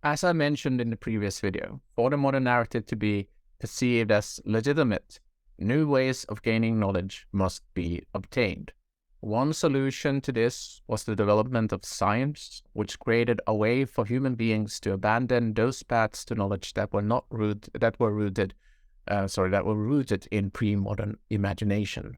As I mentioned in the previous video, for the modern narrative to be perceived as legitimate, new ways of gaining knowledge must be obtained. One solution to this was the development of science, which created a way for human beings to abandon those paths to knowledge that were rooted in pre-modern imagination.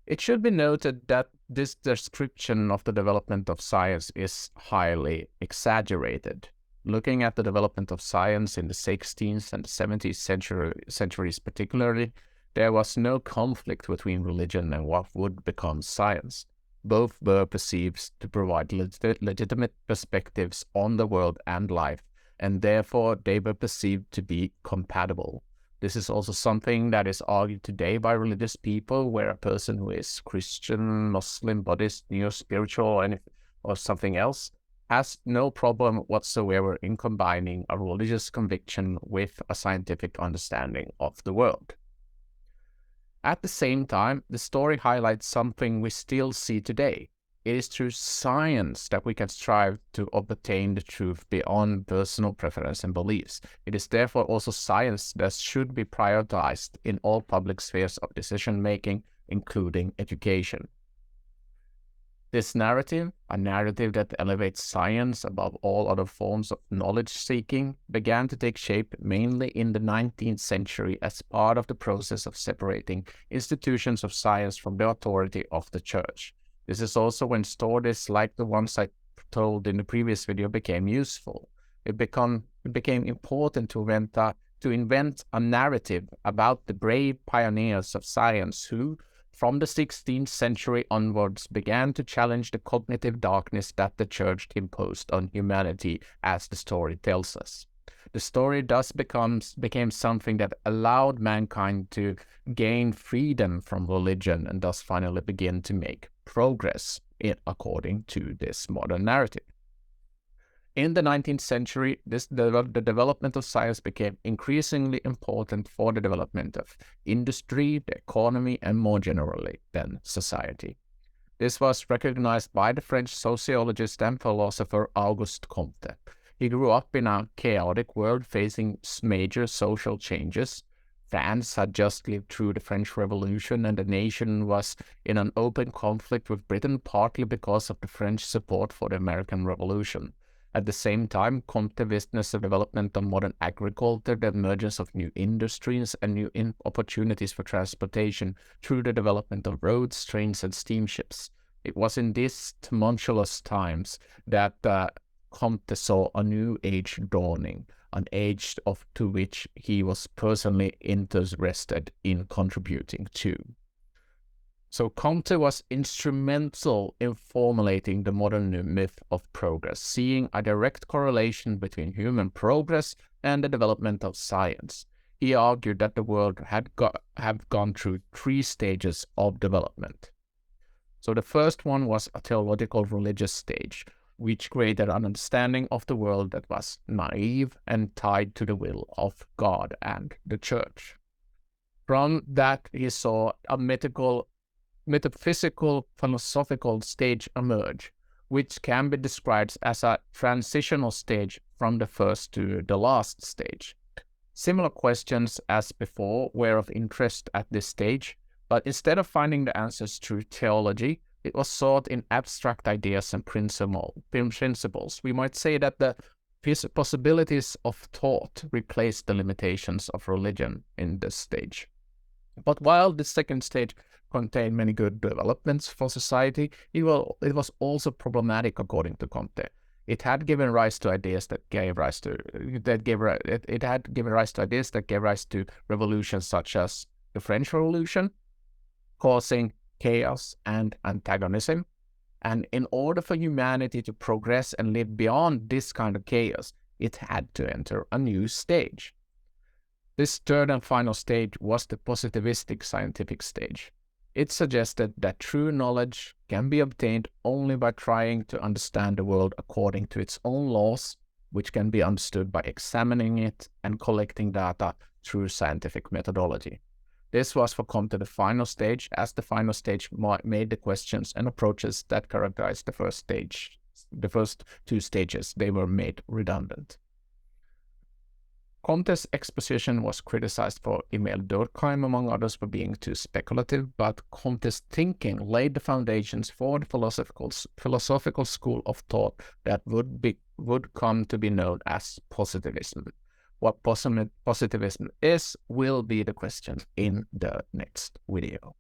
It should be noted that this description of the development of science is highly exaggerated. Looking at the development of science in the 16th and 17th centuries particularly, there was no conflict between religion and what would become science. Both were perceived to provide legitimate perspectives on the world and life, and therefore they were perceived to be compatible. This is also something that is argued today by religious people, where a person who is Christian, Muslim, Buddhist, neo-spiritual, or something else has no problem whatsoever in combining a religious conviction with a scientific understanding of the world. At the same time, the story highlights something we still see today. It is through science that we can strive to obtain the truth beyond personal preference and beliefs. It is therefore also science that should be prioritized in all public spheres of decision-making, including education. This narrative, a narrative that elevates science above all other forms of knowledge-seeking, began to take shape mainly in the 19th century as part of the process of separating institutions of science from the authority of the church. This is also when stories like the ones I told in the previous video became useful. It became important to invent a narrative about the brave pioneers of science who, from the 16th century onwards, began to challenge the cognitive darkness that the church imposed on humanity, as the story tells us. The story thus became something that allowed mankind to gain freedom from religion and thus finally begin to make progress according to this modern narrative. In the 19th century, the development of science became increasingly important for the development of industry, the economy, and more generally, then society. This was recognized by the French sociologist and philosopher Auguste Comte. He grew up in a chaotic world facing major social changes. France had just lived through the French Revolution, and the nation was in an open conflict with Britain, partly because of the French support for the American Revolution. At the same time, Comte witnessed the development of modern agriculture, the emergence of new industries, and new opportunities for transportation through the development of roads, trains, and steamships. It was in these tumultuous times that Comte saw a new age dawning, an age to which he was personally interested in contributing to. So Comte was instrumental in formulating the modern myth of progress, seeing a direct correlation between human progress and the development of science. He argued that the world had gone through 3 stages of development. So the first one was a theological religious stage, which created an understanding of the world that was naive and tied to the will of God and the church. From that, he saw a metaphysical, philosophical stage emerge, which can be described as a transitional stage from the first to the last stage. Similar questions as before were of interest at this stage, but instead of finding the answers through theology, it was sought in abstract ideas and principles. We might say that the possibilities of thought replaced the limitations of religion in this stage. But while the second stage contained many good developments for society, it was also problematic according to Comte. It had given rise to ideas that gave rise to revolutions such as the French Revolution, causing chaos and antagonism. And in order for humanity to progress and live beyond this kind of chaos, it had to enter a new stage. This third and final stage was the positivistic scientific stage. It suggested that true knowledge can be obtained only by trying to understand the world according to its own laws, which can be understood by examining it and collecting data through scientific methodology. This was for Comte the final stage, as the final stage made the questions and approaches that characterized the first stage the first two stages, they were made redundant. Comte's exposition was criticized for Emil Durkheim, among others, for being too speculative, but Comte's thinking laid the foundations for the philosophical school of thought that would come to be known as positivism. What positivism is will be the question in the next video.